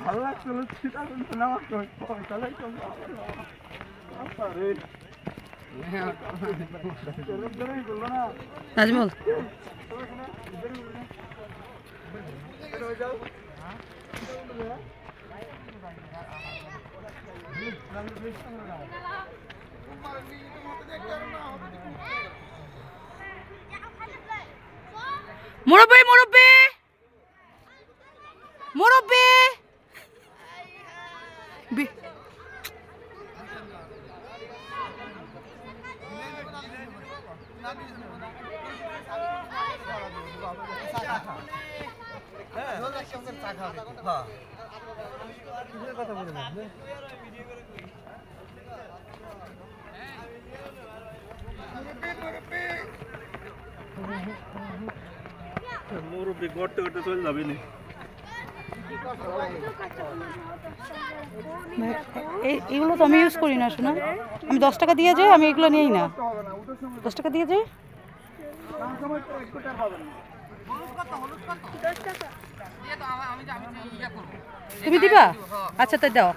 ভালো লাগছিল নাজমুল মুরব্বি মুরব্বি মুরব্বি কথা বললাম মুরব্বী করতে করতে চলে যাবে না এগুলো তো আমি ইউজ করি না শোনা আমি 10 টাকা দিয়ে যাই আমি এগুলো নিয়েই না 10 টাকা দিয়ে যাই তুমি দিবা আচ্ছা তাই দাও